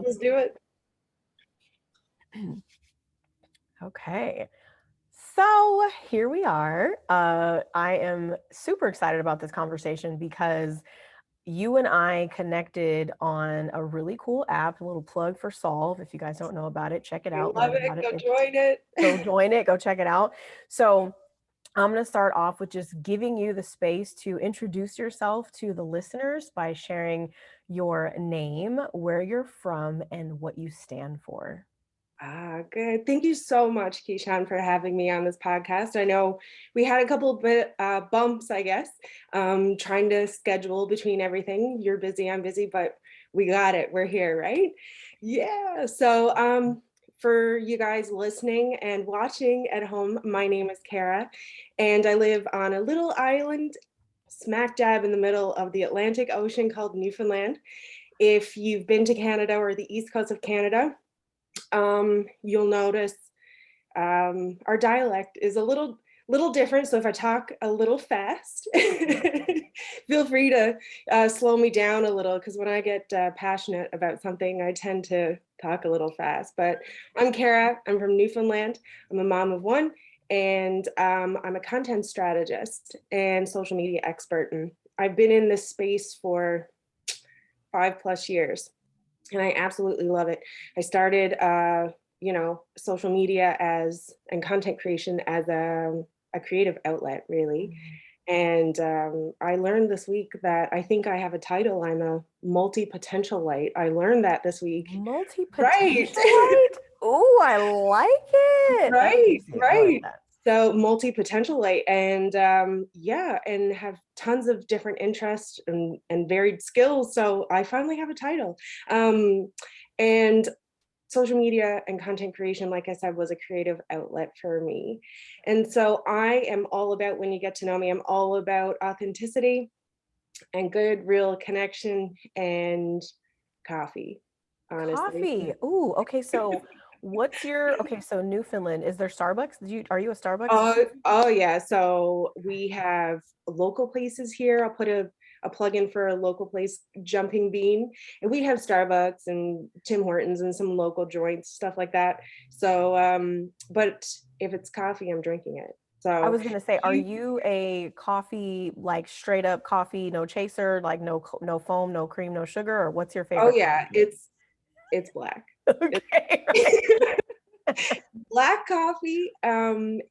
Let's do it. Okay. So here we are. I am super excited about this conversation because you and I connected on a really cool app, a little plug for Solve. If you guys don't know about it, check it We out, love learn it. about it. Go join it. Go join it, go check it out. So I'm going to start off with just giving you the space to introduce yourself to the listeners by sharing your name, where you're from, and what you stand for. Good. Thank you so much, Keishan, for having me on this podcast. I know we had a couple bit bumps, I guess, trying to schedule between everything. You're busy, I'm busy, but we got it. We're here, right? Yeah. So for you guys listening and watching at home, my name is Kara, and I live on a little island smack dab in the middle of the Atlantic Ocean called Newfoundland. If you've been to Canada or the east coast of Canada, you'll notice our dialect is a little different. So if I talk a little fast, feel free to slow me down a little, because when I get passionate about something, I tend to talk a little fast. But I'm Kara. I'm from Newfoundland. I'm a mom of one, and I'm a content strategist and social media expert. And I've been in this space for 5+ years, and I absolutely love it. I started, social media and content creation as a creative outlet, really. And I learned this week that I think I have a title. I'm a multi-potentialite. I learned that this week. Right. Multi-potentialite? Oh, I like it. That was Right, juicy. I like right. that. So multi-potentialite, and yeah, and have tons of different interests and varied skills. So I finally have a title. And social media and content creation, like I said, was a creative outlet for me. And so I am all about, when you get to know me, I'm all about authenticity and good, real connection and coffee, honestly. Coffee. Ooh, okay. So okay, so Newfoundland, is there Starbucks? Are you a Starbucks Oh, person? oh yeah. So we have local places here. I'll put a plug in for a local place, Jumping Bean, and we have Starbucks and Tim Hortons and some local joints, stuff like that. So, but if it's coffee, I'm drinking it. I So was gonna say, are you, you a coffee, like straight up coffee, no chaser, like no foam, no cream, no sugar, or what's your oh favorite yeah, coffee? it's black. It's Okay. black coffee.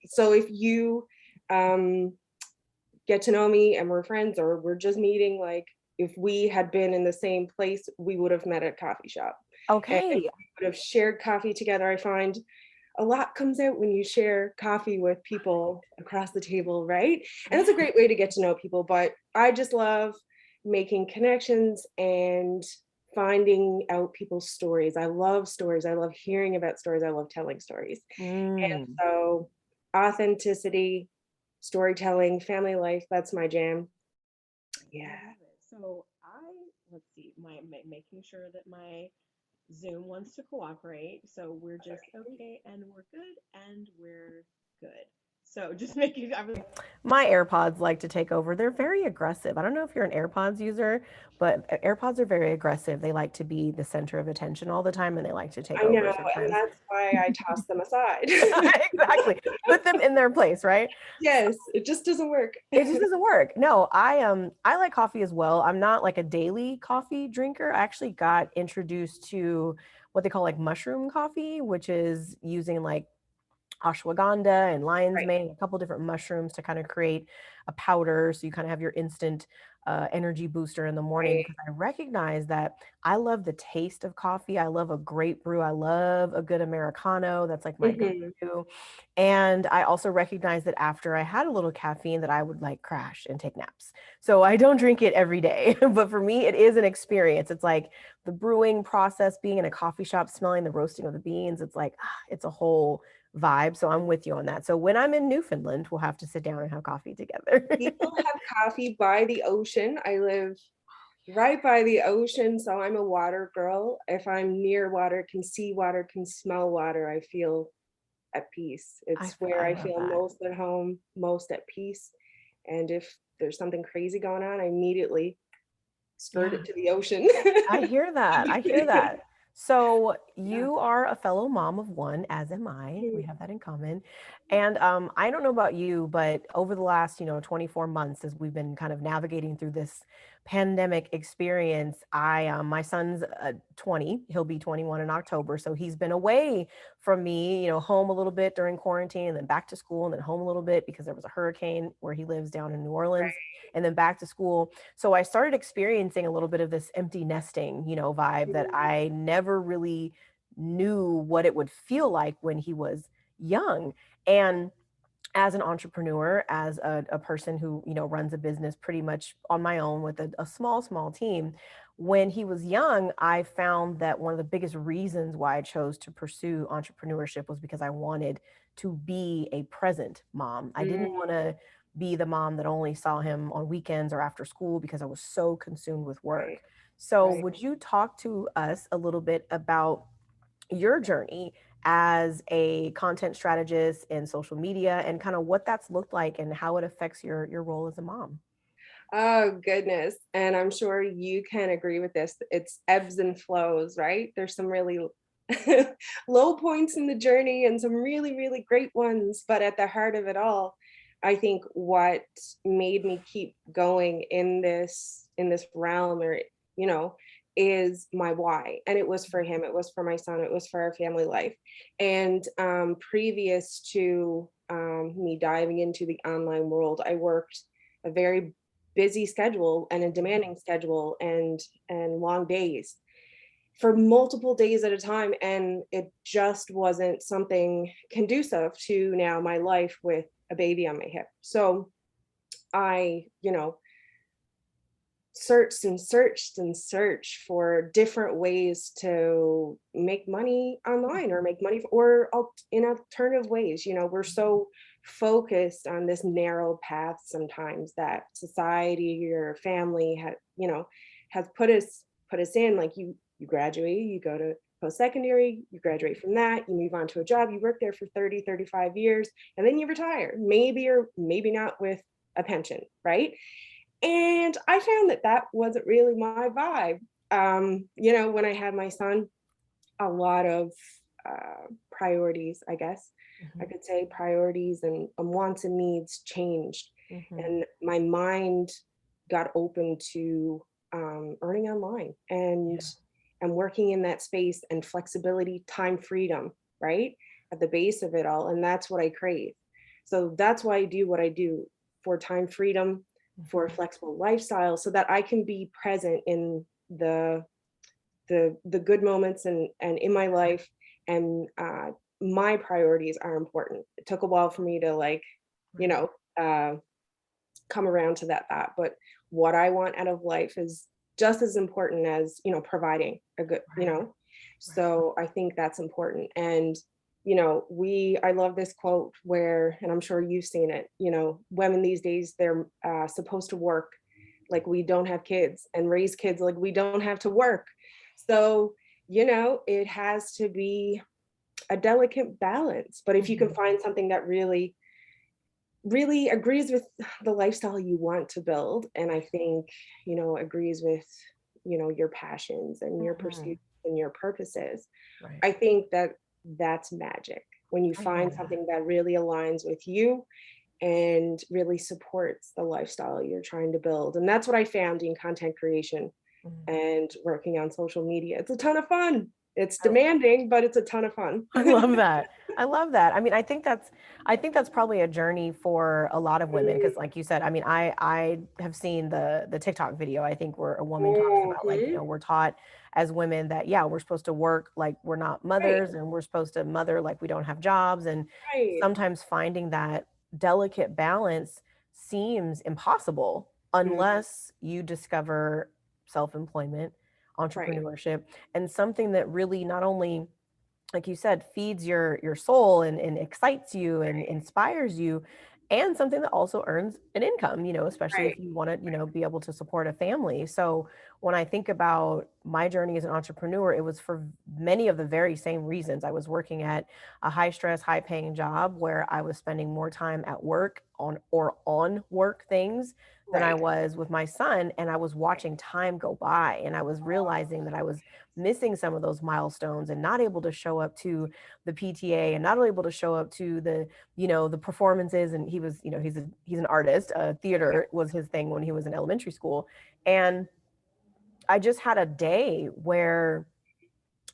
So if you um get to know me and we're friends, or we're just meeting, like if we had been in the same place, we would have met at a coffee shop and we Okay. would have shared coffee together. I find a lot comes out when you share coffee with people across the table, right? And it's a Yeah. great way to get to know people. But I just love making connections and finding out people's stories. I love stories. I love hearing about stories. I love telling stories. And Mm. so authenticity, storytelling, family life, that's my jam. I Yeah. love it. So let's see, making sure that my Zoom wants to cooperate. So we're just okay and we're good and we're good. So just making, I was My AirPods like to take over. They're very aggressive. I don't know if you're an AirPods user, but AirPods are very aggressive. They like to be the center of attention all the time and they like to take I know, over and sometimes. that's why I toss them aside. Exactly. Put them in their place, right? Yes, it just doesn't work. It just doesn't work. No, I like coffee as well. I'm not like a daily coffee drinker. I actually got introduced to what they call like mushroom coffee, which is using like ashwagandha and lion's Right. mane and a couple different mushrooms to kind of create a powder so you kind of have your instant energy booster in the morning, Right. because I recognize that I love the taste of coffee. I love a great brew. I love a good Americano. That's like my Hmm. go-to. And I also recognize that after I had a little caffeine that I would like crash and take naps. So I don't drink it every day, but for me it is an experience. It's like the brewing process, being in a coffee shop, smelling the roasting of the beans. It's like it's a whole vibe. So I'm with you on that. So when I'm in Newfoundland, we'll have to sit down and have coffee together. People have coffee by the ocean. I live right by the ocean, so I'm a water girl. If I'm near water, can see water, can smell water, I feel at peace. It's where I I love feel that. most at home, most at peace. And if there's something crazy going on, I immediately skirt Yeah. it to the ocean. I hear that. I hear that. So you are a fellow mom of one, as am I. We have that in common. And I don't know about you, but over the last, 24 months, as we've been kind of navigating through this pandemic experience, my son's 20. He'll be 21 in October. So he's been away from me, home a little bit during quarantine, and then back to school, and then home a little bit because there was a hurricane where he lives down in New Orleans, and then back to school. So I started experiencing a little bit of this empty nesting, vibe that I never really knew what it would feel like when he was young. And as an entrepreneur, as a person who, runs a business pretty much on my own with a small team, when he was young, I found that one of the biggest reasons why I chose to pursue entrepreneurship was because I wanted to be a present mom. I didn't want to be the mom that only saw him on weekends or after school because I was so consumed with work. Right, So, right. would you talk to us a little bit about your journey as a content strategist in social media and kind of what that's looked like and how it affects your role as a mom? Oh, goodness. And I'm sure you can agree with this. It's ebbs and flows, right? There's some really low points in the journey and some really, really great ones. But at the heart of it all, I think what made me keep going in this realm or, you know, is my why. And it was for him, it was for my son, it was for our family life. And previous to me diving into the online world, I worked a very busy schedule and a demanding schedule and long days for multiple days at a time, and it just wasn't something conducive to now my life with a baby on my hip. So I, searched for different ways to make money online or make money in alternative ways. We're so focused on this narrow path sometimes that society or family has put us in. Like you graduate, you go to post-secondary, you graduate from that, you move on to a job, you work there for 30, 35 years, and then you retire, maybe or maybe not with a pension, right? And I found that that wasn't really my vibe. When I had my son, a lot of priorities, I guess I Mhm, could say priorities and wants and needs changed. mhm. And my mind got open to earning online Yeah. and working in that space and flexibility, time freedom, right? At the base of it all. And that's what I crave. So that's why I do what I do for time freedom, for a Mhm. flexible lifestyle, so that I can be present in the good moments and in my life. And my priorities are important. It took a while for me to you Right. know uh, come around to that thought, but what I want out of life is just as important as providing a good Right. Right. so I think that's important. And I love this quote where, and I'm sure you've seen it, women these days, they're supposed to work like we don't have kids and raise kids like we don't have to work. So it has to be a delicate balance, but if you can Mhm. find something that really agrees with the lifestyle you want to build, and I think agrees with your passions and your Mhm. pursuits and your purposes, Right. I think that that's magic when you I find love that. something that really aligns with you and really supports the lifestyle you're trying to build. And that's what I found in content creation Mhm. and working on social media. It's a ton of fun. It's I demanding, but it's a ton of fun. I love that. I love that. I mean, I think that's probably a journey for a lot of women because like you said, I mean, I have seen the TikTok video. I think where a woman talks about like, Mhm. we're taught as women that yeah, we're supposed to work like we're not Right, mothers and we're supposed to mother like we don't have jobs and right. sometimes finding that delicate balance seems impossible Mhm. unless you discover self-employment, Right, entrepreneurship, and something that really not only like you said, feeds your soul and excites you and inspires you, and something that also earns an income, especially right. if you want to, be able to support a family. So when I think about my journey as an entrepreneur, it was for many of the very same reasons. I was working at a high stress, high paying job where I was spending more time at work on work things than I Right. was with my son. And I was watching time go by and I was realizing that I was missing some of those milestones and not able to show up to the PTA and not able to show up to the performances. And he was, he's an artist. Yeah. Theater was his thing when he was in elementary school. And I just had a day where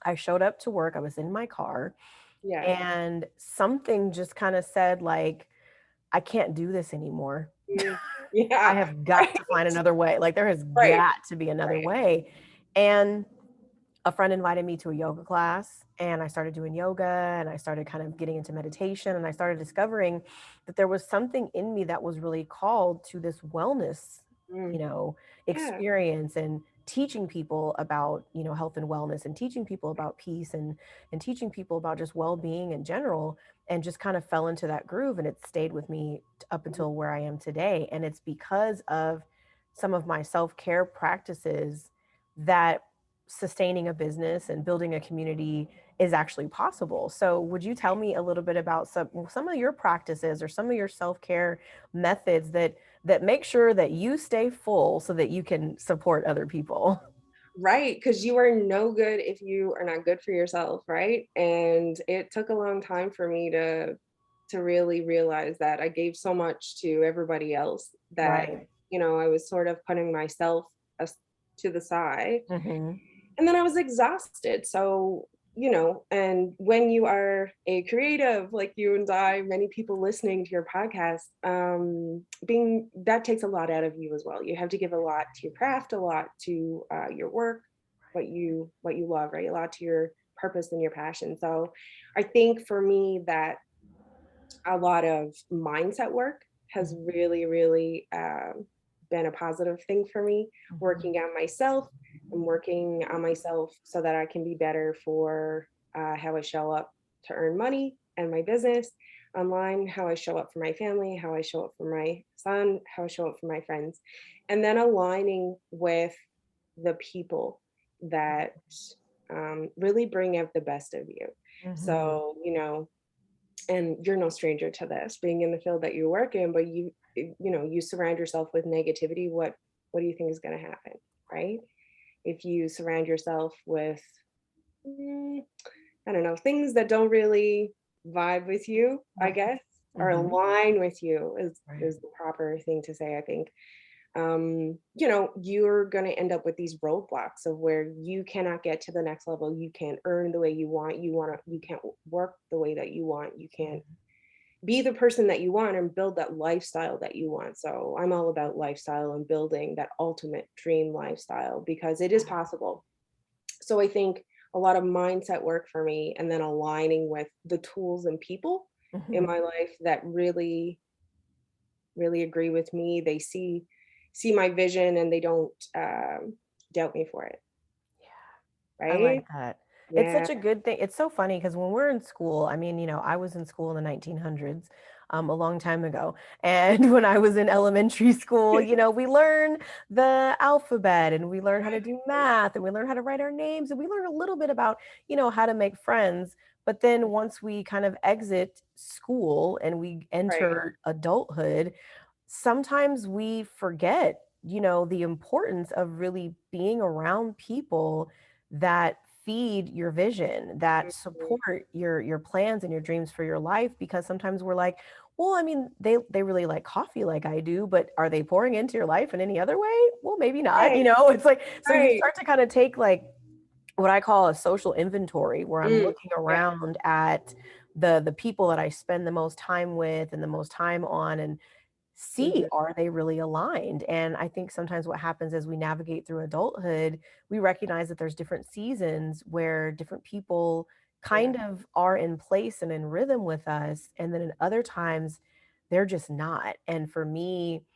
I showed up to work. I was in my car Yeah. and something just kind of said like, I can't do this anymore. Mm. I Yeah. have got Right. to find another way. Like there has Right. got to be another Right. way. And a friend invited me to a yoga class and I started doing yoga and I started kind of getting into meditation and I started discovering that there was something in me that was really called to this wellness, you Mm. know, Yeah. experience and teaching people about, health and wellness and teaching people about peace and teaching people about just well-being in general and just kind of fell into that groove and it stayed with me up until where I am today and it's because of some of my self-care practices that sustaining a business and building a community is actually possible. So, would you tell me a little bit about some of your practices or some of your self-care methods that make sure that you stay full so that you can support other people? Right, because you are no good if you are not good for yourself, right? And it took a long time for me to really realize that I gave so much to everybody else that, Right. I was sort of putting myself as to the side. Mhm. And then I was exhausted. So, and when you are a creative like you and I, many people listening to your podcast, being that takes a lot out of you as well. You have to give a lot to your craft, a lot to your work, what you love, right? A lot to your purpose and your passion. So, I think for me that a lot of mindset work has Mhm. really, really been a positive thing for me. Mhm. Working on myself and working on myself so that I can be better for how I show up to earn money and my business online, how I show up for my family, how I show up for my son, how I show up for my friends, and then aligning with the people that really bring out the best of you. Mhm. So, and you're no stranger to this being in the field that you work in, but you surround yourself with negativity, what do you think is going to happen, right? If you surround yourself with mm, I don't know, things that don't really vibe with you, I Mhm. guess, or Mhm. align with you Right. is the proper thing to say, I think. You're going to end up with these roadblocks of where you cannot get to the next level. You can't earn the way you can't work the way that you want. You can't Mhm. be the person that you want and build that lifestyle that you want. So I'm all about lifestyle and building that ultimate dream lifestyle because it is possible. So I think a lot of mindset work for me and then aligning with the tools and people in Mhm. my life that really, really agree with me. They see my vision and they don't doubt me for it. I like Right? that. It's Yeah. such a good thing. It's so funny because when we're in school, I mean, I was in school in the 1900s, a long time ago. And when I was in elementary school, we learn the alphabet and we learn how to do math and we learn how to write our names and we learn a little bit about, how to make friends. But then once we kind of exit school and we Right. enter adulthood, sometimes we forget, the importance of really being around people that feed your vision, that Mhm. support your plans and your dreams for your life because sometimes we're like, well, I mean, they really like coffee like I do, but are they pouring into your life in any other way? Well, maybe not, Right. It's like so you Right. start to kind of take like what I call a social inventory where I'm Mm. looking Yeah. around at the people that I spend the most time with and the most time on and see Mhm. are they really aligned. And I think sometimes what happens as we navigate through adulthood, we recognize that there's different seasons where different people Yeah. kind of are in place and in rhythm with us, and then in other times they're just not. And for me,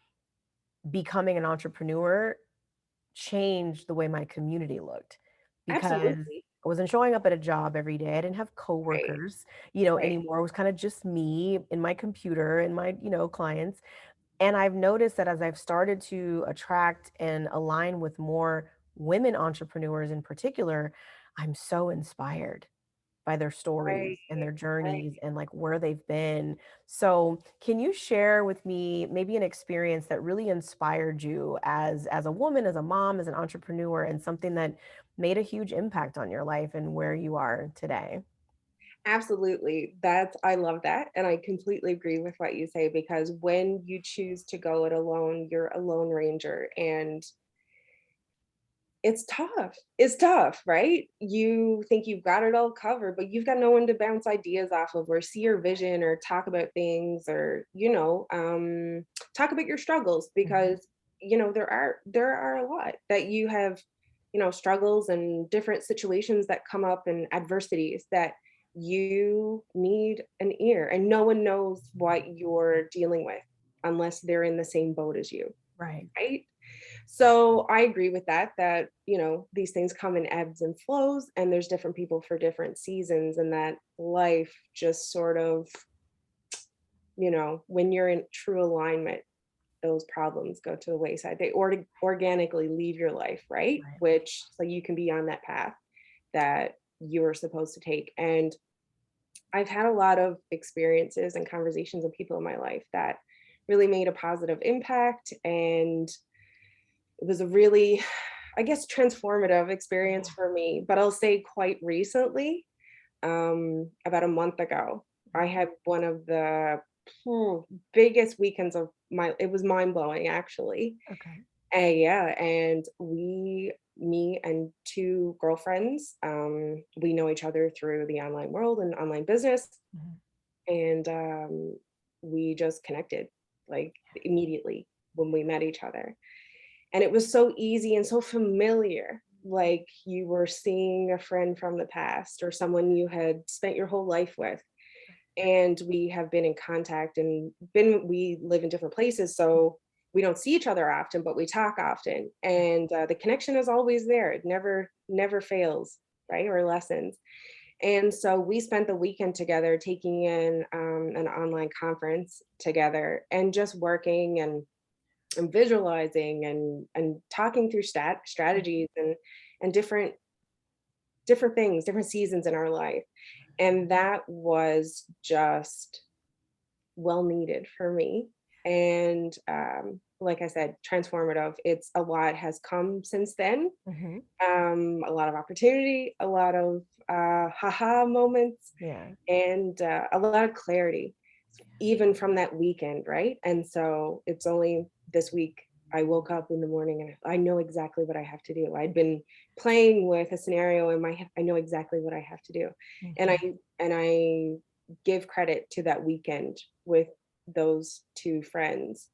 becoming an entrepreneur changed the way my community looked because Absolutely. I wasn't showing up at a job every day. I didn't have Right. coworkers, Right. anymore. It was kind of just me and my computer and my, clients. And I've noticed that as I've started to attract and align with more women entrepreneurs in particular, I'm so inspired by their Right, stories and their right. journeys and like where they've been. So can you share with me maybe an experience that really inspired you as a woman, as a mom, as an entrepreneur, and something that made a huge impact on your life and where you are today? Absolutely. I love that. And I completely agree with what you say, because when you choose to go it alone, you're a lone ranger, and it's tough. It's tough, right? You think you've got it all covered, but you've got no one to bounce ideas off of or see your vision or talk about things, or, talk about your struggles, Mhm. because, there are a lot that you have, struggles and different situations that come up and adversities that you need an ear, and no one knows what you're dealing with unless they're in the same boat as you, Right. right? So I agree with that, these things come in ebbs and flows, and there's different people for different seasons, and that life just sort of, when you're in true alignment, those problems go to the wayside. They organically leave your life, right? Right. Which, so you can be on that path that you're supposed to take. And I've had a lot of experiences and conversations with people in my life that really made a positive impact. And it was a really, I guess, transformative experience Yeah. for me. But I'll say quite recently, about a month ago, I Mhm. had one of the hmm, biggest weekends of it was mind blowing, actually. Okay. Yeah, and me and two girlfriends, we know each other through the online world and online business, Mhm. and we just connected like immediately when we met each other. And it was so easy and so familiar, like you were seeing a friend from the past or someone you had spent your whole life with. And we have been in contact, and we live in different places, so we don't see each other often, but we talk often. And the connection is always there. It never fails, right? Or lessens. And so we spent the weekend together taking in an online conference together, and just working and visualizing and talking through strategies and different things, different seasons in our life. And that was just well needed for me. And like I said, transformative. It's a lot has come since then. Mhm. A lot of opportunity, a lot of haha moments, Yeah. and a lot of clarity, even from that weekend, right? And so it's only this week I woke up in the morning and I know exactly what I have to do. I'd been playing with a scenario in my head. I know exactly what I have to do. And I Mhm. and I give credit to that weekend with those two friends,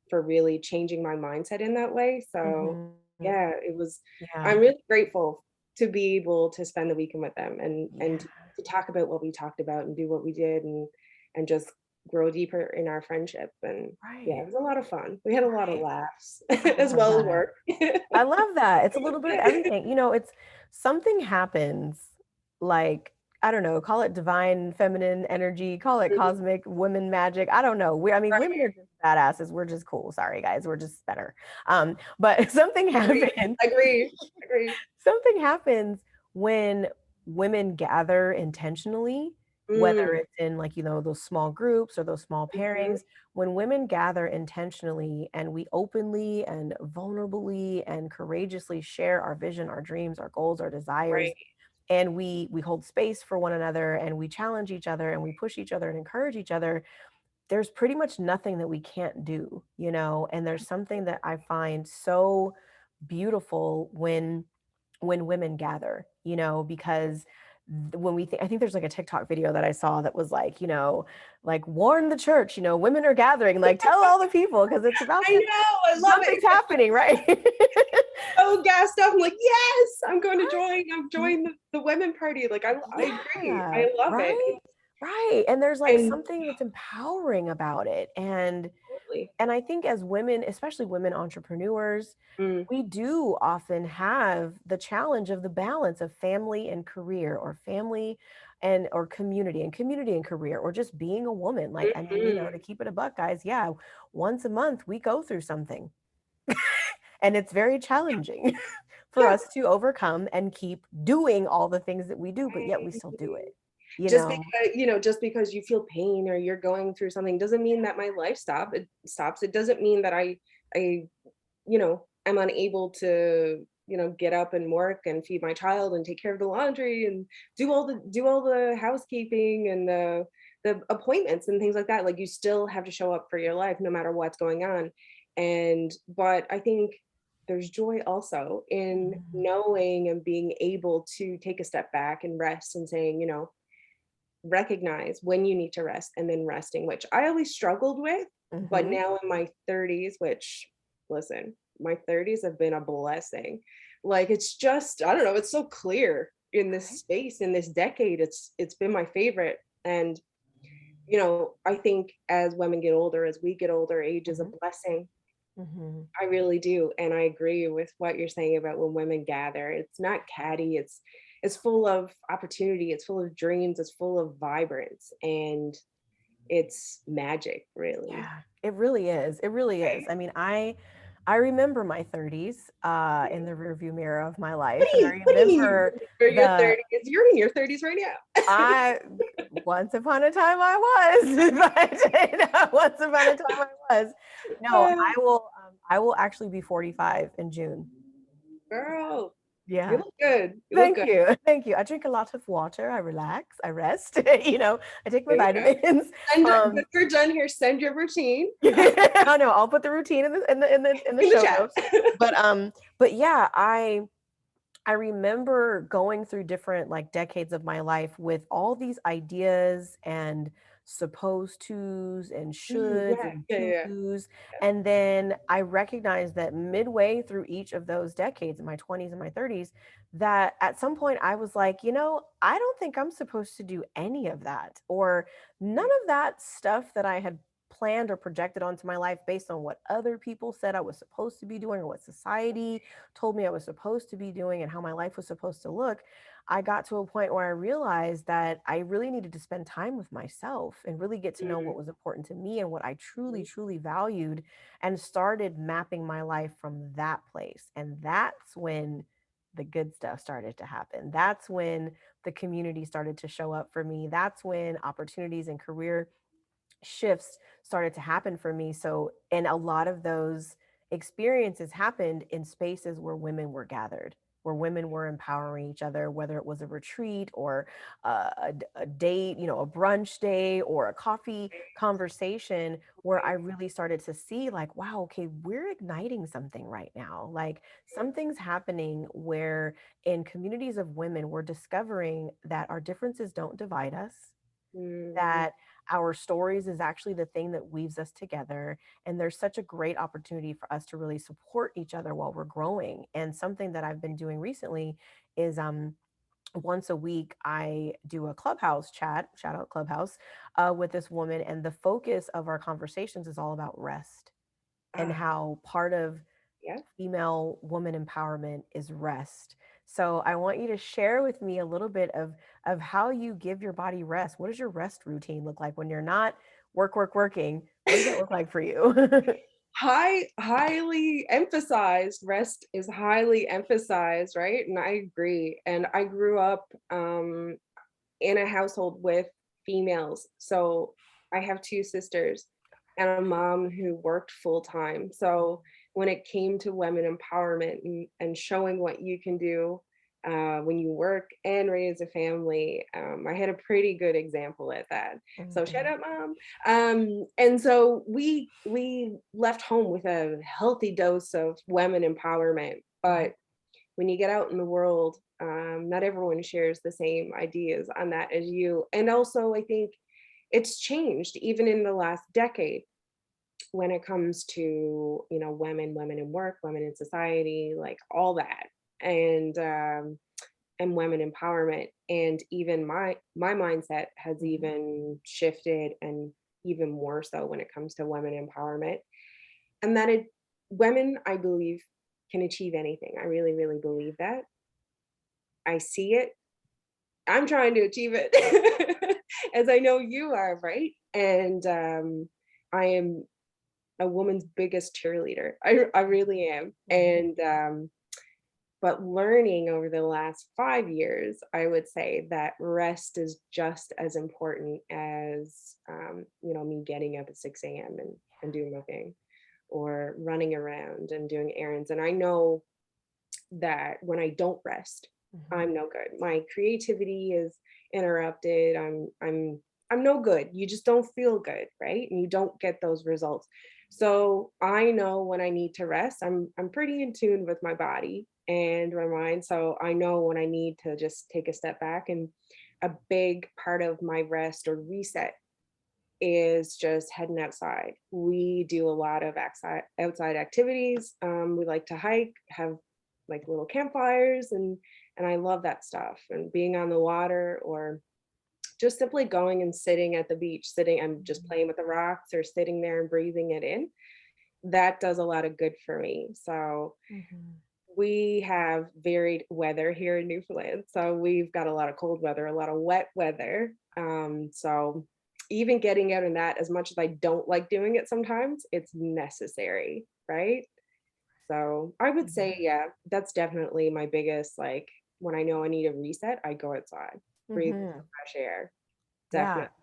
for really changing my mindset in that way. So Mhm. yeah, it was Yeah. I'm really grateful to be able to spend the weekend with them, and Yeah. to talk about what we talked about and do what we did, and just grow deeper in our friendship. And yeah, Right. it was a lot of fun. We had a lot of Right. laughs I as love well as that. work. I love that. It's It a was little bit of good. everything. It's something happens, like, I don't know, call it divine feminine energy, call it Mhm. cosmic women magic. I don't know. Women Right. are just badasses. We're just cool. Sorry, guys. We're just better. But something Agree. happens. Agree. Agree. Something happens when women gather intentionally, whether Mm, it's in like, those small groups or those small mhm. pairings. When women gather intentionally and we openly and vulnerably and courageously share our vision, our dreams, our goals, our desires, Right. and we hold space for one another and we challenge each other and we push each other and encourage each other, there's pretty much nothing that we can't do. And there's something that I find so beautiful when women gather, because when I think there's like a TikTok video that I saw that was like warn the church, women are gathering, like tell all the people because it's about I to, know. I love it. something's happening, right? So gassed up. I'm like, yes, I'm going to Right. join. I'm joining the women party. Like, I agree. Yeah, I love it. right? Right. And there's like And something that's empowering about it. absolutely. And I think as women, especially women entrepreneurs, Mm, we do often have the challenge of the balance of family and career, or family or community and career, or just being a woman. Like, I mean, mhm. to keep it a buck, guys, yeah, once a month we go through something and it's very challenging for us to overcome and keep doing all the things that we do, but yet we still do it, you Just know? because, just because you feel pain or you're going through something doesn't mean that my life stops. It doesn't mean that I, I'm unable to, get up and work and feed my child and take care of the laundry and do all the housekeeping and the appointments and things like that. Like, you still have to show up for your life no matter what's going on. But I think there's joy also in Mhm. knowing and being able to take a step back and rest and saying, recognize when you need to rest and then resting, which I always struggled with. But Mhm. now in my 30s, which, listen, my 30s have been a blessing. Like, it's just, I don't know, it's so clear in this Right. space, in this decade. It's been my favorite. And I think as women get older, as we get older, age is a Mhm. blessing. Mhm. I really do. And I agree with what you're saying about when women gather. It's not catty, it's full of opportunity, it's full of dreams, it's full of vibrance, and it's magic, really. Yeah, it really is. It really is. Right? I mean, I remember my 30s in the rearview mirror of my life, What do and I you what do you mean you remember remember your the 30s? You're in your 30s right now. I once upon a time I was, but once upon a time I was. No, I will actually be 45 in June. Girl, you Yeah. look good. You look Thank good. you. Thank you. I drink a lot of water. I relax. I rest. I take my There you go. vitamins. When we're done here, send your routine I know. I'll put the routine in the in the show chat. notes. But yeah, I remember going through different like decades of my life with all these ideas and supposed tos and shoulds Yeah, and yeah, yeah. tos. And then I recognized that midway through each of those decades, in my 20s and my 30s, that at some point I was like, I don't think I'm supposed to do any of that, or none of that stuff that I had planned or projected onto my life based on what other people said I was supposed to be doing or what society told me I was supposed to be doing and how my life was supposed to look. I got to a point where I realized that I really needed to spend time with myself and really get to know Mm, what was important to me and what I truly, truly valued, and started mapping my life from that place. And that's when the good stuff started to happen. That's when the community started to show up for me. That's when opportunities and career shifts started to happen for me. So, and a lot of those experiences happened in spaces where women were gathered, where women were empowering each other, whether it was a retreat or a date, a brunch day or a coffee conversation, where I really started to see, like, wow, okay, we're igniting something right now. Like, something's happening where in communities of women, we're discovering that our differences don't divide us, mm, that our stories is actually the thing that weaves us together. And there's such a great opportunity for us to really support each other while we're growing. And something that I've been doing recently is once a week I do a clubhouse chat, shout out clubhouse, with this woman, and the focus of our conversations is all about rest, and ah, how part of yeah. female woman empowerment is rest. So I want you to share with me a little bit of how you give your body rest. What does your rest routine look like when you're not working? What does that look like for you? Highly emphasized. Rest is highly emphasized, right? And I agree. And I grew up in a household with females. So I have two sisters and a mom who worked full time. So when it came to women empowerment and showing what you can do when you work and raise a family, I had a pretty good example at that. So shout Mhm. out, mom. And so we left home with a healthy dose of women empowerment, Mhm. but when you get out in the world, not everyone shares the same ideas on that as you. And also, I think it's changed even in the last decade when it comes to women in work, women in society, like all that, and women empowerment. And even my mindset has Mhm. even shifted, and even more so when it comes to women empowerment, and that women, I believe, can achieve anything. I really, really believe that. I see it. I'm trying to achieve it as I know you are, right? And I am a woman's biggest cheerleader. I really am. Mhm. And But learning over the last 5 years, I would say that rest is just as important as, me getting up at 6 a.m. and doing my thing, or running around and doing errands. And I know that when I don't rest, Mhm. I'm no good. My creativity is interrupted. I'm no good. You just don't feel good, right? And you don't get those results. So I know when I need to rest. I'm pretty in tune with my body and my mind. So I know when I need to just take a step back. And a big part of my rest or reset is just heading outside. We do a lot of outside activities. We like to hike, have like little campfires, and I love that stuff. And being on the water, or just simply going and sitting at the beach, sitting and just playing with the rocks, or sitting there and breathing it in. That does a lot of good for me. So Mhm. we have varied weather here in Newfoundland. So we've got a lot of cold weather, a lot of wet weather. So even getting out in that, as much as I don't like doing it sometimes, it's necessary, right? So I would Mhm. say, yeah, that's definitely my biggest, like, when I know I need a reset, I go outside, breathe in Mhm. some fresh air. Yeah. Definitely.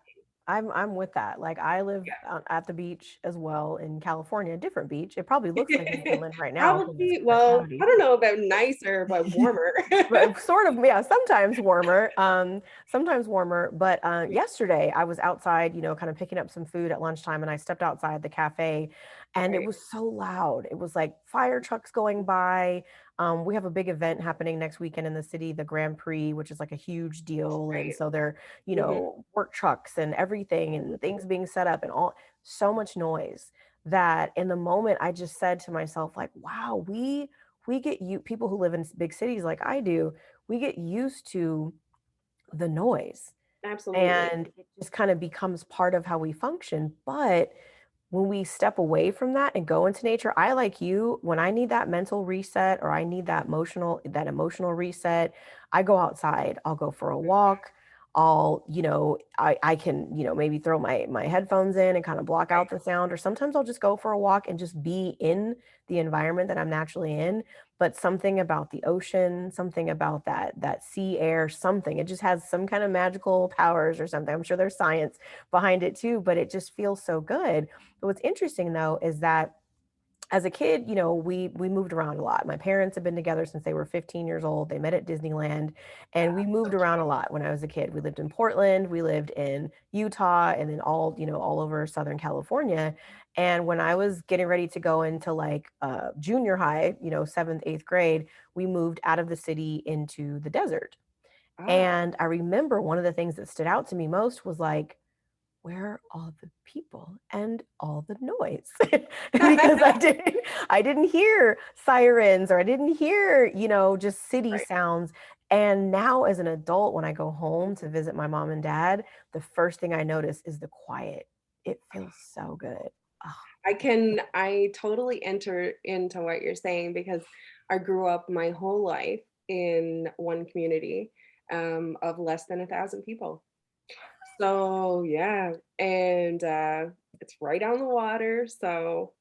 I'm with that. Like I live at the beach as well in California, a different beach. It probably looks like Yeah. Newfoundland right now because it's Probably, kind of well, I cloudy. don't know about nicer, but warmer. But sort of, yeah, sometimes warmer. But yesterday I was outside, kind of picking up some food at lunchtime, and I stepped outside the cafe, and it Right, was so loud. It was like fire trucks going by. We have a big event happening next weekend in the city, the Grand Prix, which is like a huge deal. And right. so there, Mhm. work trucks and everything and things being set up and all, so much noise that in the moment I just said to myself, like, wow, we get you people who live in big cities like I do, we get used to the noise Absolutely. and it just kind of becomes part of how we function. But when we step away from that and go into nature, I like you, when I need that mental reset or I need that emotional reset, I go outside. I'll go for a walk. I can, maybe throw my headphones in and kind of block out the sound, or sometimes I'll just go for a walk and just be in the environment that I'm naturally in. But something about the ocean, something about that sea air, something, it just has some kind of magical powers or something. I'm sure there's science behind it too, but it just feels so good. But what's interesting though is that as a kid, we moved around a lot. My parents have been together since they were 15 years old. They met at Disneyland, and we moved around a lot when I was a kid. We lived in Portland, we lived in Utah, and then all over Southern California. And when I was getting ready to go into like junior high, seventh, eighth grade, we moved out of the city into the desert. Ah, And I remember one of the things that stood out to me most was like, where are all the people and all the noise? Because I didn't hear sirens, or I didn't hear, just city right. sounds. And now as an adult, when I go home to visit my mom and dad, the first thing I notice is the quiet. It feels so good. Oh, I totally enter into what you're saying, because I grew up my whole life in one community, of less than 1,000 people. So yeah, and it's right on the water, so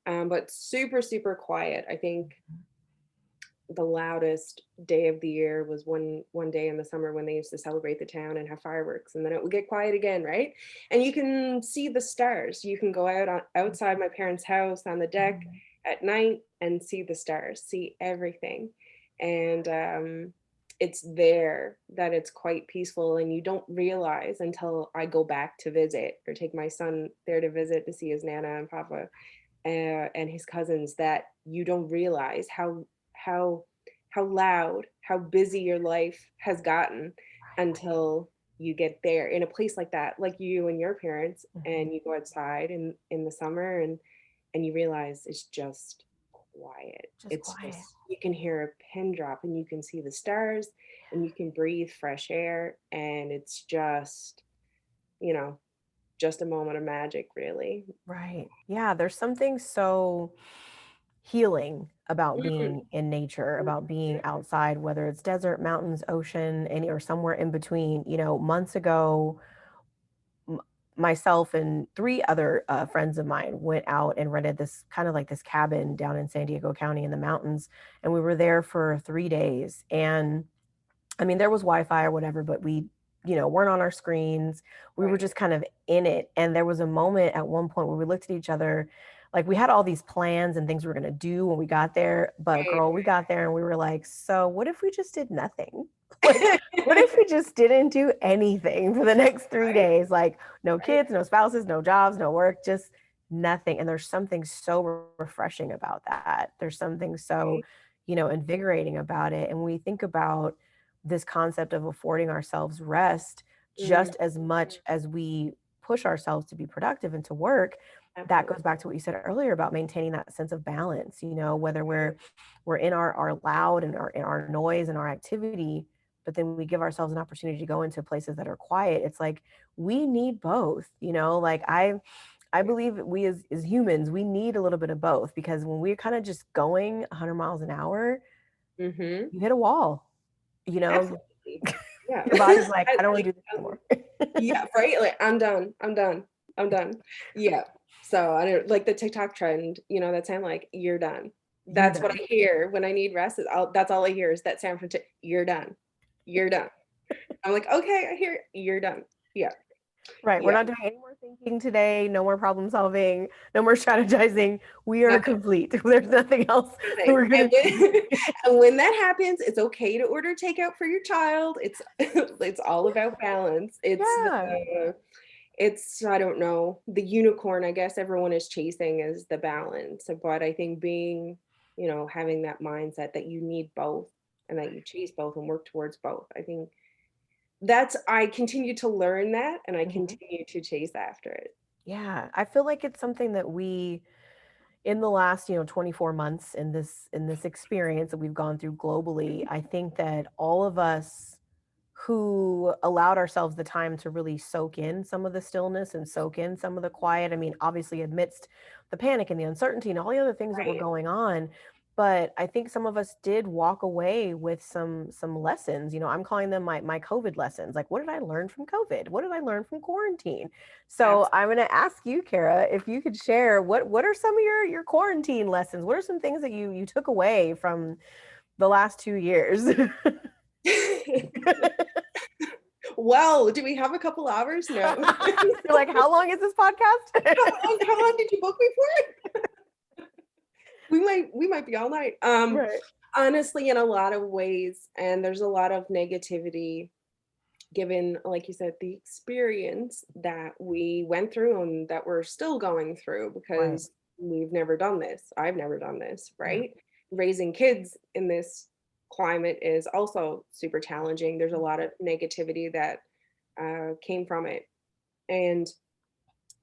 but super, super quiet. I think the loudest day of the year was one day in the summer when they used to celebrate the town and have fireworks, and then it would get quiet again, right? And you can see the stars. You can go outside my parents' house on the deck mhm. at night and see the stars, see everything. And it's there that it's quite peaceful, and you don't realize until I go back to visit, or take my son there to visit to see his nana and papa, and his cousins, that you don't realize how how loud, how busy your life has gotten, until you get there in a place like that, like you and your parents, Mhm. and you go outside in the summer, and you realize it's just quiet. Just It's quiet. just, you can hear a pin drop, and you can see the stars, and you can breathe fresh air, and it's you know, just a moment of magic, really. Right. Yeah, there's something so healing about Mm, being in nature, mhm. about being outside, whether it's desert, mountains, ocean, any or somewhere in between. Months ago, m- myself and three other friends of mine went out and rented this kind of like this cabin down in San Diego County in the mountains. And we were there for 3 days. And I mean, there was Wi-Fi or whatever, but we, weren't on our screens. We were Right. just kind of in it. And there was a moment at one point where we looked at each other, like we had all these plans and things we were going to do when we got there. But Right. girl, we got there and we were like, so what if we just did nothing? Like, what if we just didn't do anything for the next 3 days? Like, no Right. kids, no spouses, no jobs, no work, just nothing. And there's something so refreshing about that. There's something so, invigorating about it. And when we think about this concept of affording ourselves rest Mm, just as much as we push ourselves to be productive and to work, that absolutely. goes back to what you said earlier about maintaining that sense of balance, whether we're in our loud and our noise and our activity, but then we give ourselves an opportunity to go into places that are quiet. It's like we need both, like I believe we as humans, we need a little bit of both, because when we're kind of just going 100 miles an hour, Mm-hmm. you hit a wall, you know, Absolutely. Yeah. your body's like, I don't want Like, to do this anymore. yeah, right. Like, I'm done. I'm done. I'm done. Yeah. So I don't like the TikTok trend, that sound like you're done. You're That's what done. I hear when I need rest. That's all I hear is that sound from you're done. You're done. I'm like, okay, I hear it. You're done. Yeah. Right. We're Yeah. not doing any more thinking today. No more problem solving. No more strategizing. We are Nothing. complete. There's nothing else that Nothing. we're going And to when, do. and when that happens, it's okay to order takeout for your child. It's it's all about balance. Yeah. It's I don't know, the unicorn I guess everyone is chasing is the balance, but I think being, having that mindset that you need both and that you chase both and work towards both. I think I continue to learn that and I Mhm. continue to chase after it. Yeah. I feel like it's something that we, in the last 24 months, in this experience that we've gone through globally, I think that all of us who allowed ourselves the time to really soak in some of the stillness and soak in some of the quiet, I mean, obviously amidst the panic and the uncertainty and all the other things that were Right. going on, but I think some of us did walk away with some lessons. I'm calling them my COVID lessons. Like, what did I learn from COVID? What did I learn from quarantine? So Absolutely. I'm going to ask you, Kara, if you could share what are some of your quarantine lessons? What are some things that you took away from the last 2 years? Well, do we have a couple hours? No. You're like, how long is this podcast? How long did you book me for? We might be all night. Right. Honestly, in a lot of ways, and there's a lot of negativity given, like you said, the experience that we went through and that we're still going through Right. because we've never done this. I've never done this, Yeah. right? Raising kids in this climate is also super challenging. There's a lot of negativity that came from it. And,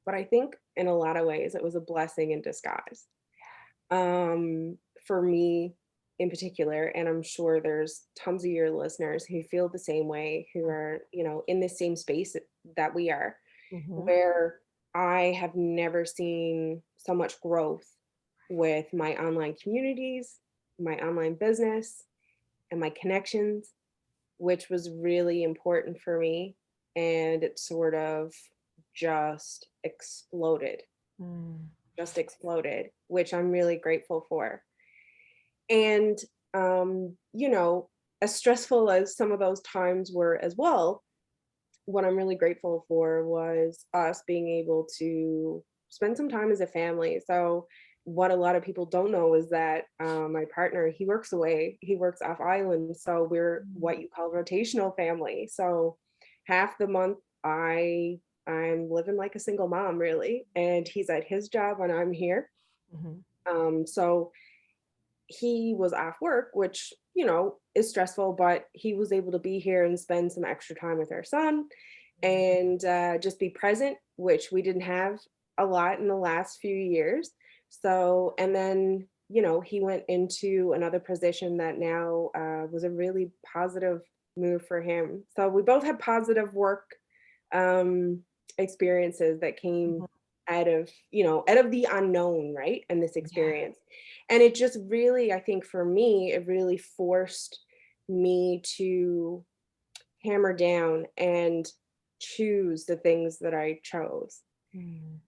but I think in a lot of ways, it was a blessing in disguise for me in particular, and I'm sure there's tons of your listeners who feel the same way, who are, in the same space that we are, Mm-hmm. where I have never seen so much growth with my online communities, my online business, and my connections, which was really important for me. And it sort of just exploded, Mm. which I'm really grateful for. And, as stressful as some of those times were as well, what I'm really grateful for was us being able to spend some time as a family. So, what a lot of people don't know is that my partner, he works away, he works off island. So, we're what you call rotational family. So, half the month, I'm living like a single mom, really. And he's at his job and I'm here. Mm-hmm. So, he was off work, which, is stressful, but he was able to be here and spend some extra time with our son and just be present, which we didn't have a lot in the last few years. So, and then, he went into another position that now was a really positive move for him. So we both had positive work um, experiences that came out of the unknown, right? And this Yeah. experience. And it just really, I think for me, it really forced me to hammer down and choose the things that I chose Mm.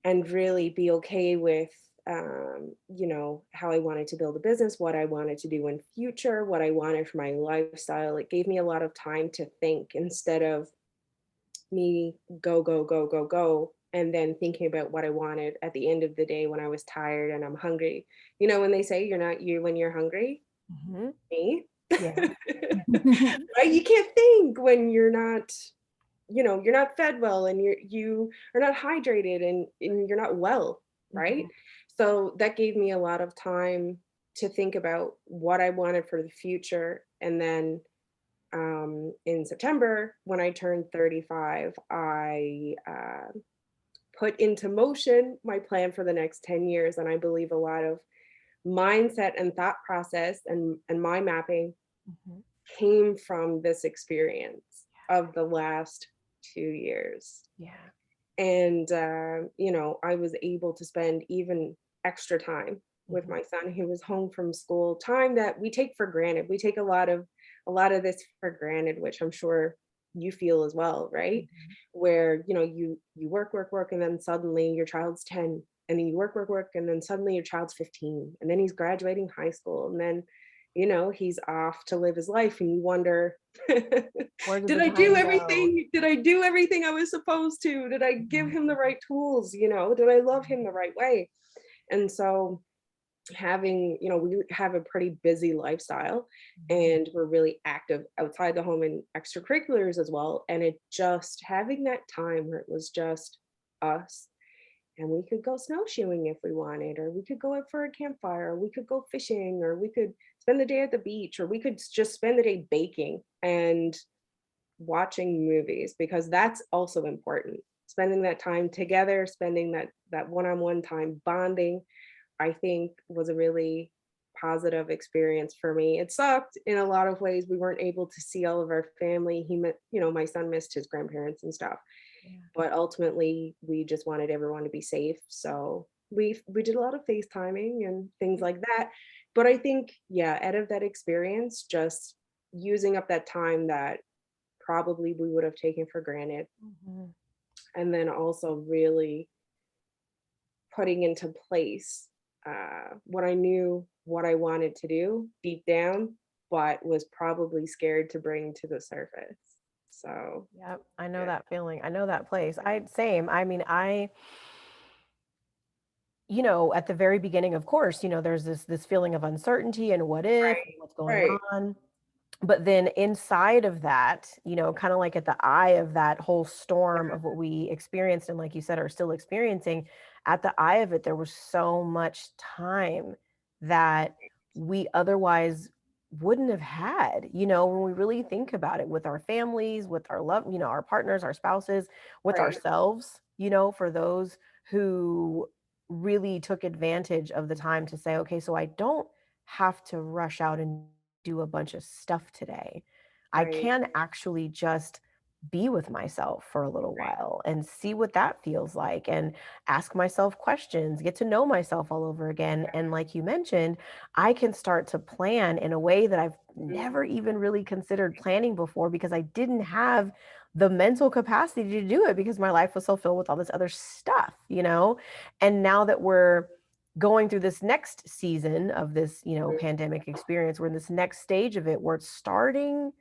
and really be okay with, how I wanted to build a business, what I wanted to do in future, what I wanted for my lifestyle. It gave me a lot of time to think instead of me go, go, go, go, go, and then thinking about what I wanted at the end of the day when I was tired and I'm hungry. When they say you're not you when you're hungry, Mhm. me. Yeah. Right? You can't think when you're not fed well and you are not hydrated and you're not well, right? Mhm. So that gave me a lot of time to think about what I wanted for the future. And then in September, when I turned 35, I put into motion my plan for the next 10 years. And I believe a lot of mindset and thought process and mind mapping Mhm. came from this experience of the last 2 years. Yeah. And, I was able to spend even extra time with Mhm. my son who was home from school, time that we take for granted. We take a lot of this for granted, which I'm sure you feel as well, right? Mhm. Where, you work, work, work, and then suddenly your child's 10, and then you work, work, work, and then suddenly your child's 15, and then he's graduating high school, and then, he's off to live his life, and you wonder, Where did did the I do time go? everything? Did I do everything I was supposed to? Did I give Mhm. him the right tools? Did I love him the right way? And so we have a pretty busy lifestyle Mhm. and we're really active outside the home and extracurriculars as well. And it just having that time where it was just us and we could go snowshoeing if we wanted, or we could go out for a campfire, or we could go fishing, or we could spend the day at the beach, or we could just spend the day baking and watching movies because that's also important. Spending that time together, spending that one-on-one time bonding, I think was a really positive experience for me. It sucked in a lot of ways. We weren't able to see all of our family. My son missed his grandparents and stuff. Yeah. But ultimately, we just wanted everyone to be safe. So we did a lot of FaceTiming and things like that. But I think, yeah, out of that experience, just using up that time that probably we would have taken for granted. Mhm. And then also really putting into place what I knew what I wanted to do deep down, but was probably scared to bring to the surface. So, Yep, I know yeah, that feeling. I know that place. Same. I mean, at the very beginning, of course, there's this feeling of uncertainty and what if and right, what's going right, on. But then inside of that, kind of like at the eye of that whole storm of what we experienced and like you said are still experiencing, at the eye of it, there was so much time that we otherwise wouldn't have had, when we really think about it with our families, with our love, our partners, our spouses, with right, ourselves, for those who really took advantage of the time to say, okay, so I don't have to rush out and do a bunch of stuff today. I right, can actually just be with myself for a little right. while and see what that feels like and ask myself questions, get to know myself all over again. And like you mentioned, I can start to plan in a way that I've Mhm. never even really considered planning before because I didn't have the mental capacity to do it because my life was so filled with all this other stuff. And now that we're going through this next season of this, pandemic experience, we're in this next stage of it where it's starting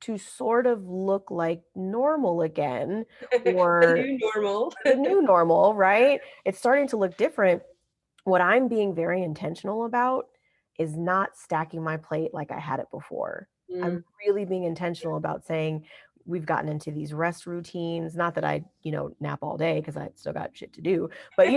to sort of look like normal again, The or new normal. the new normal, right? It's starting to look different. What I'm being very intentional about is not stacking my plate like I had it before. I'm Mm. really being intentional about saying we've gotten into these rest routines. Not that I, nap all day because I still got shit to do, but we,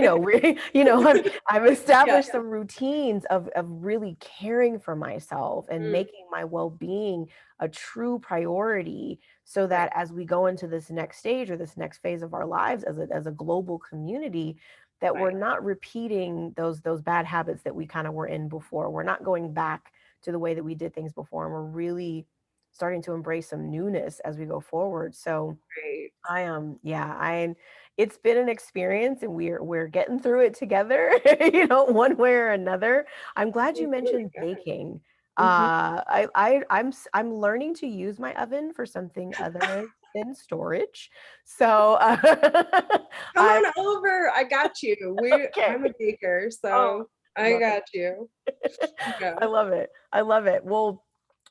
I've Yeah. established some routines of really caring for myself and Mm. making my well-being a true priority so Right, that as we go into this next stage or this next phase of our lives as a global community, that we're right, not repeating those bad habits that we kind of were in before. We're not going back to the way that we did things before, and we're really starting to embrace some newness as we go forward. So right. I yeah, I it's been an experience and we're getting through it together, one way or another. I'm glad Oh you my mentioned God. baking. Mhm. I'm learning to use my oven for something other in storage. So Come I on over. I got you. okay. I'm a baker, Oh, so I love got you. it. Yeah. I love it. I love it. Well,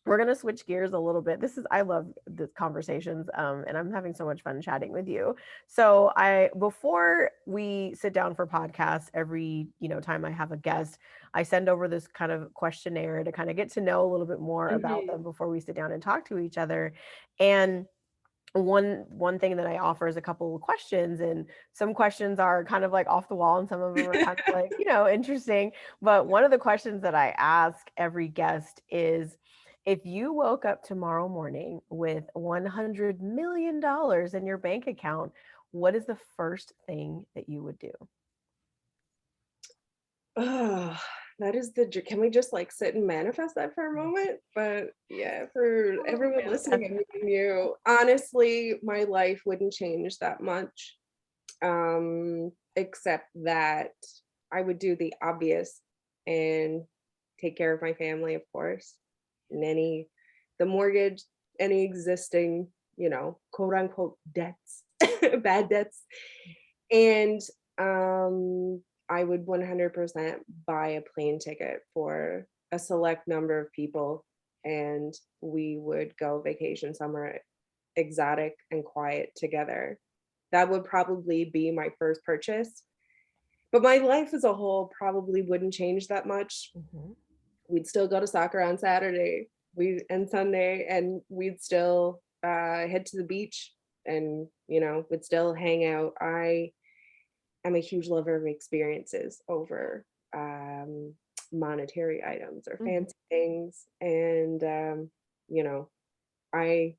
we're gonna switch gears a little bit. I love the conversations, and I'm having so much fun chatting with you. So before we sit down for podcasts, every time I have a guest, I send over this kind of questionnaire to kind of get to know a little bit more about Mhm. them before we sit down and talk to each other. And one thing that I offer is a couple of questions, and some questions are kind of like off the wall and some of them are kind of like, interesting. But one of the questions that I ask every guest is, if you woke up tomorrow morning with $100 million in your bank account, what is the first thing that you would do? Oh, that is can we just like sit and manifest that for a moment? But yeah, for everyone listening and meeting you, honestly, my life wouldn't change that much. Except that I would do the obvious and take care of my family, of course, and the mortgage, any existing, quote unquote debts, bad debts. And I would 100% buy a plane ticket for a select number of people, and we would go vacation somewhere exotic and quiet together. That would probably be my first purchase. But my life as a whole probably wouldn't change that much. Mhm. We'd still go to soccer on Saturday and Sunday, and we'd still head to the beach and, would still hang out. I'm a huge lover of experiences over monetary items or Mhm. fancy things. And, you know, I,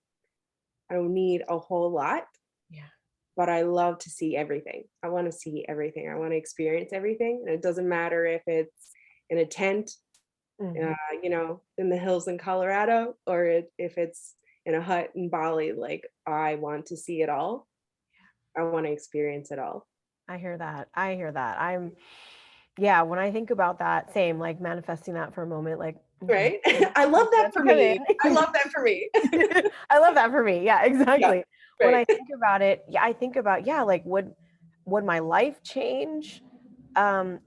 I don't need a whole lot, Yeah. but I love to see everything. I want to see everything. I want to experience everything. And it doesn't matter if it's in a tent, Mhm. in the hills in Colorado, or if it's in a hut in Bali. Like, I want to see it all. I want to experience it all. I hear that. I hear that. Yeah, when I think about that, same, like manifesting that for a moment, like, okay, Right? I love that let's for come in. me. I love that for me. I love that for me. Yeah, Yeah, exactly. When I right. think about it, yeah, I think about, yeah, like would my life change?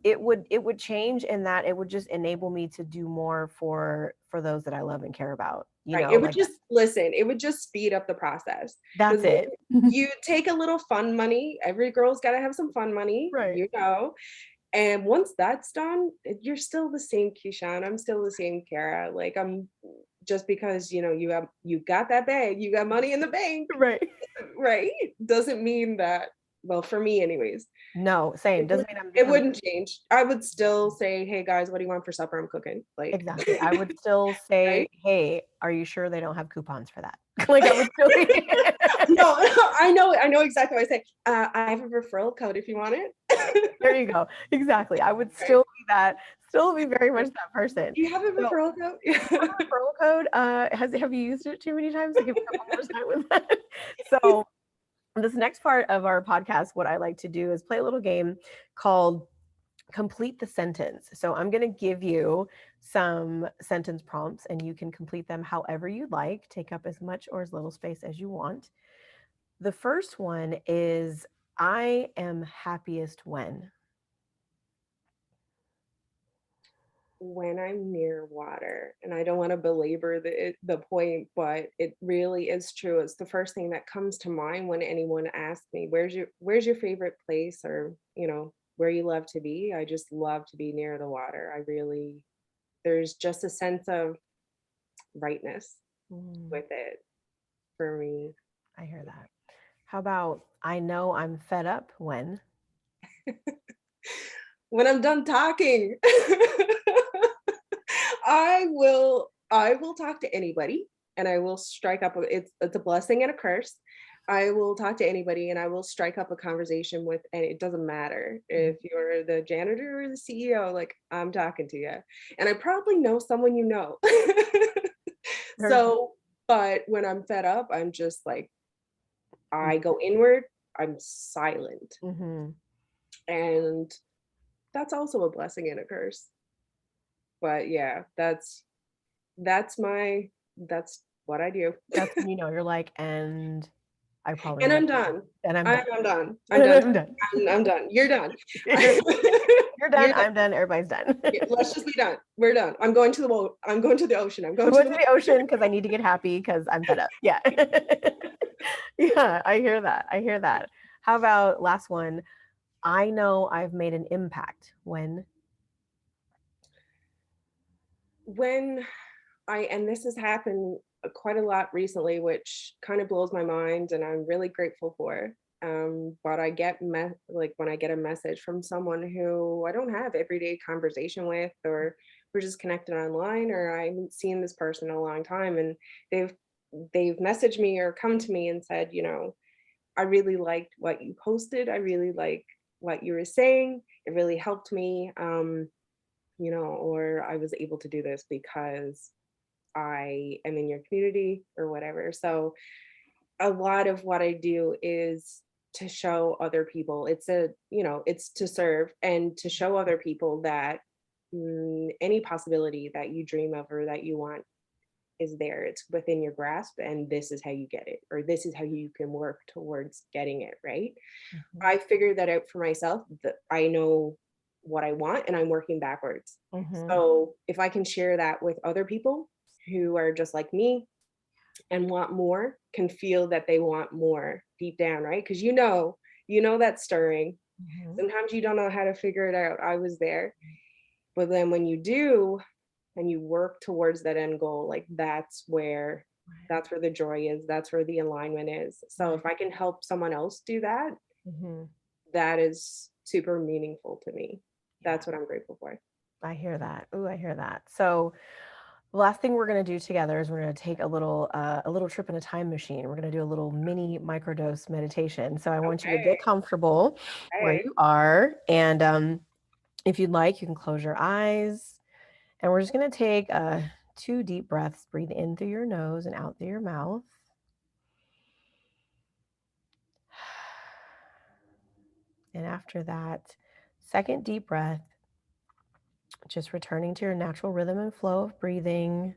It would change in that it would just enable me to do more for those that I love and care about. Right. It would Like just listen, it would just speed up the process. that's Because it. you take a little fun money, every girl's gotta have some fun money, Right. and once that's done, you're still the same Keyshawn, I'm still the same Kara. Like, I'm just because, you got that bag, you got money in the bank, Right. right? Doesn't mean that, well, for me anyways, No, same. it Doesn't mean I'm it becoming wouldn't change. I would still say, "Hey guys, what do you want for supper? I'm cooking." Like, exactly. I would still say, right? "Hey, are you sure they don't have coupons for that?" Like I would still be No, I know exactly what I say. I have a referral code if you want it. There you go. Exactly. I would Right. still be very much that person. Do you have a So referral code? referral code, have you used it too many times? Like, give me a couple more time with that. So this next part of our podcast, what I like to do is play a little game called Complete the Sentence. So I'm going to give you some sentence prompts and you can complete them however you like, take up as much or as little space as you want. The first one is, I am happiest when. When I'm near water, and I don't want to belabor the point, but it really is true. It's the first thing that comes to mind when anyone asks me, "Where's your favorite place?" or where you love to be. I just love to be near the water. There's just a sense of rightness Mm, with it for me. I hear that. How about, I know I'm fed up when? When I'm done talking, I will talk to anybody, and I will strike up it's a blessing and a curse. I will talk to anybody and I will strike up a conversation with, and it doesn't matter Mhm. if you're the janitor or the CEO, like, I'm talking to you. And I probably know someone you know. Very cool. So, but when I'm fed up, I'm just like, Mm, I go inward, I'm silent. mhm. And that's also a blessing and a curse. But yeah, that's my that's what I do. That's when you're like, and I probably And won't. I'm done. And I'm done. I'm done. I'm And done. I'm done. I'm done. You're done. You're done. You're done. I'm done. Everybody's done. Let's just be done. We're done. I'm going to the ocean. I'm going to the I'm going to the ocean because I need to get happy because I'm fed up. Yeah. Yeah, I hear that. I hear that. How about last one? I know I've made an impact when and this has happened quite a lot recently, which kind of blows my mind, and I'm really grateful for. But I get like when I get a message from someone who I don't have everyday conversation with, or we're just connected online, or I haven't seen this person in a long time, and they've they've messaged me or come to me and said, I really liked what you posted. I really like what you were saying. It really helped me. Or I was able to do this because I am in your community or whatever. So a lot of what I do is to show other people. It's to serve and to show other people that any possibility that you dream of or that you want is there. It's within your grasp, and this is how you get it, or this is how you can work towards getting it, right? I figured that out for myself, that I know what I want and I'm working backwards. So if I can share that with other people who are just like me and want more, can feel that they want more deep down, right? Because that stirring. Sometimes you don't know how to figure it out. I was there. But then when you do and you work towards that end goal, like that's where the joy is. That's where the alignment is. So if I can help someone else do that, that is super meaningful to me. That's what I'm grateful for. I hear that. Ooh, I hear that. So the last thing we're going to do together is we're going to take a little trip in a time machine. We're going to do a little mini microdose meditation. So I want you to get comfortable where you are. And if you'd like, you can close your eyes. And we're just going to take 2 deep breaths. Breathe in through your nose and out through your mouth. And after that, second deep breath, just returning to your natural rhythm and flow of breathing.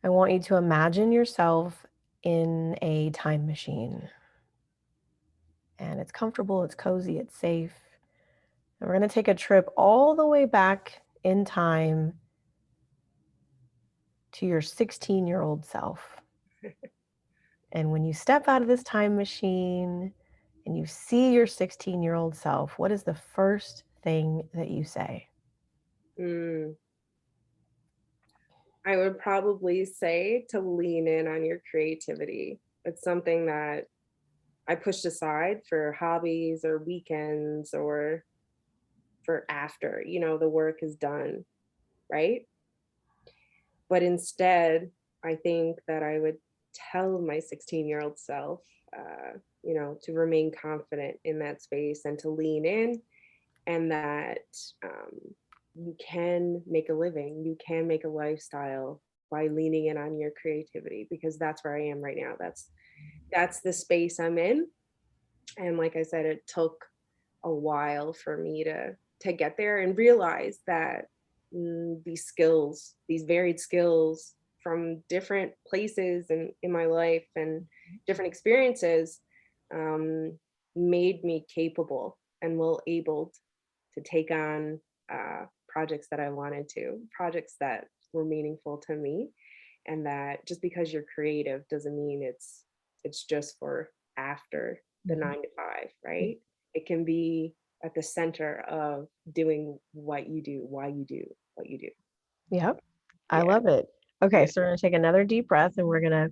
I want you to imagine yourself in a time machine. And it's comfortable, it's cozy, it's safe. And we're going to take a trip all the way back in time to your 16-year-old self. And when you step out of this time machine and you see your 16-year-old self, what is the first thing that you say? I would probably say to lean in on your creativity. It's something that I pushed aside for hobbies or weekends or for after, the work is done, right? But instead, I think that I would tell my 16-year-old self, to remain confident in that space and to lean in, and that you can make a living, you can make a lifestyle by leaning in on your creativity, because that's where I am right now. That's the space I'm in. And like I said, it took a while for me to get there and realize that these varied skills from different places and in my life and different experiences made me capable and well able to take on projects that I wanted to, projects that were meaningful to me. And that just because you're creative doesn't mean it's just for after the 9 to 5, right? It can be at the center of doing what you do, why you do what you do. Yep. I love it. Okay, so we're going to take another deep breath and we're going to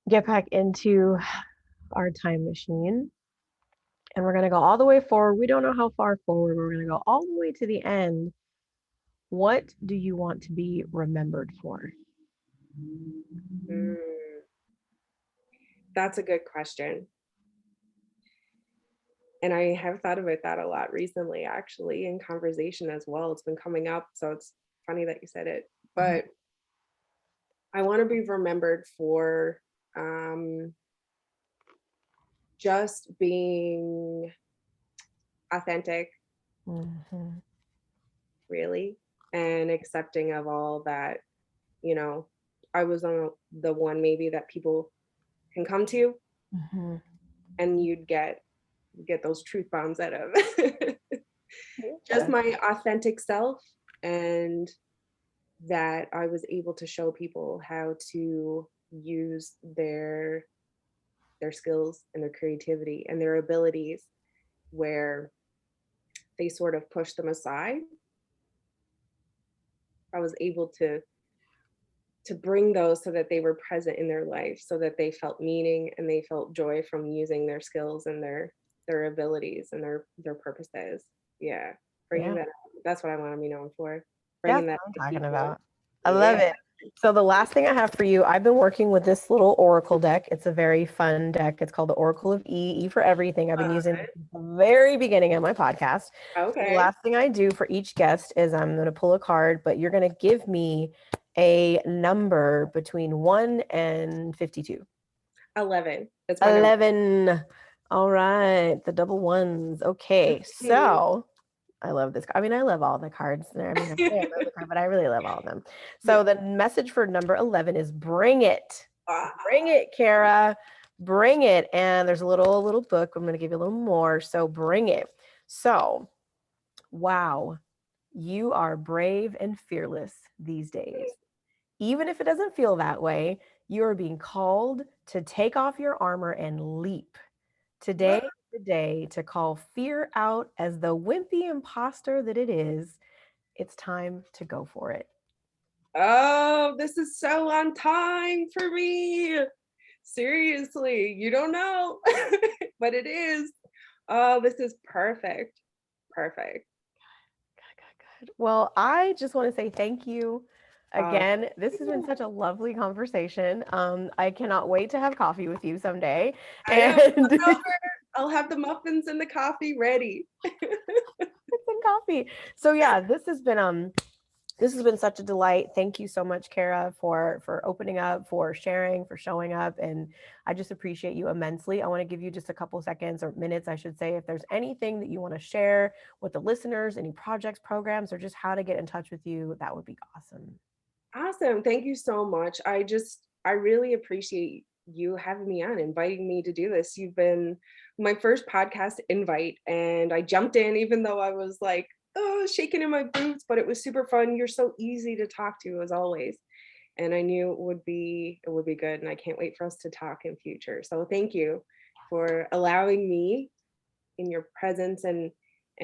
get back into our time machine. And we're going to go all the way forward. We don't know how far forward. We're going to go all the way to the end. What do you want to be remembered for? That's a good question. And I have thought about that a lot recently, actually, in conversation as well. It's been coming up, so it's funny that you said it. But I want to be remembered for just being authentic, really, and accepting of all that, I was on the one maybe that people can come to Mhm. and you'd get those truth bombs out of just Yeah. my authentic self, and that I was able to show people how to use their skills and their creativity and their abilities where they sort of pushed them aside. I was able to bring those so that they were present in their life, so that they felt meaning and they felt joy from using their skills and their abilities and their purposes. Yeah, bringing Yeah. that out. That's what I want to be known for. That's Bringing that what I'm to talking people. about. I love Yeah. it. So the last thing I have for you, I've been working with this little Oracle deck. It's a very fun deck. It's called the Oracle of E for everything. I've been using it since the very beginning of my podcast. So the Okay. last thing I do for each guest is I'm going to pull a card, but you're going to give me a number between 1 and 52. 11. That's my number. 11. All right. The double ones. Okay. So I love this. I mean, I love all the cards. I mean, I say I love the card, but I really love all of them. So the message for number 11 is bring it. Bring it, Kara. Bring it. And there's a little book. I'm going to give you a little more. So bring it. So, wow. You are brave and fearless these days. Even if it doesn't feel that way, you are being called to take off your armor and leap. Today is the day to call fear out as the wimpy imposter that it is. It's time to go for it. Oh, this is so on time for me. Seriously, you don't know, but it is. Oh, this is perfect. Perfect. Good. Well, I just want to say thank you Uh, again. This has been such a lovely conversation. I cannot wait to have coffee with you someday. I know. And I'll have the muffins and the coffee ready. and coffee. So yeah, this has been such a delight. Thank you so much, Kara, for opening up, for sharing, for showing up. And I just appreciate you immensely. I want to give you just a couple seconds or minutes, I should say, if there's anything that you want to share with the listeners, any projects, programs, or just how to get in touch with you, that would be awesome. Awesome. Thank you so much. I really appreciate you having me on, inviting me to do this. You've been my first podcast invite, and I jumped in even though I was like, oh, shaking in my boots, but it was super fun. You're so easy to talk to as always. And I knew it would be good. And I can't wait for us to talk in future. So thank you for allowing me in your presence and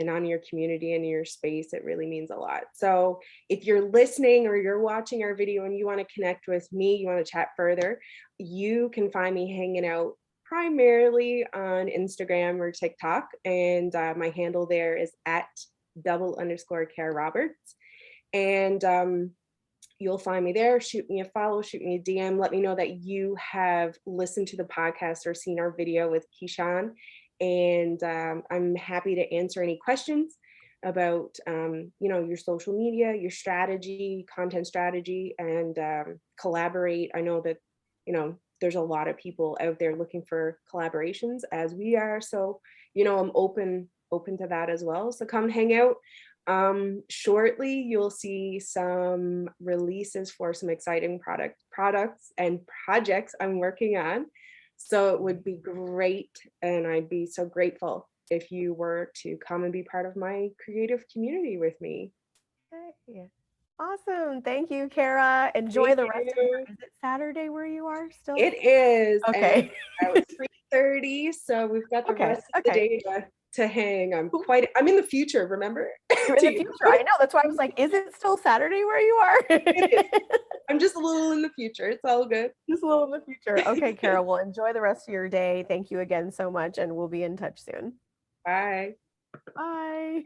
on your community and your space. It really means a lot. So if you're listening or you're watching our video and you want to connect with me, you want to chat further, you can find me hanging out primarily on Instagram or TikTok. And my handle there is at @double_Kara Roberts. And you'll find me there. Shoot me a follow, shoot me a DM. Let me know that you have listened to the podcast or seen our video with Keyshawn. And I'm happy to answer any questions about, your social media, your strategy, content strategy, and collaborate. I know that, there's a lot of people out there looking for collaborations as we are. So, I'm open to that as well. So come hang out. Shortly, you'll see some releases for some exciting products and projects I'm working on. So it would be great, and I'd be so grateful if you were to come and be part of my creative community with me. Hey. Awesome. Thank you, Kara. Enjoy Thank the rest of you. your, is it Saturday where you are still? It is, and Okay. it's 3:30, so we've got the Okay. rest of the Okay. day to hang. I'm in the future, remember? You're in the future. I know. That's why I was like, is it still Saturday where you are? It is. I'm just a little in the future. It's all good. Just a little in the future. Okay, Kara. Well, enjoy the rest of your day. Thank you again so much, and we'll be in touch soon. Bye. Bye.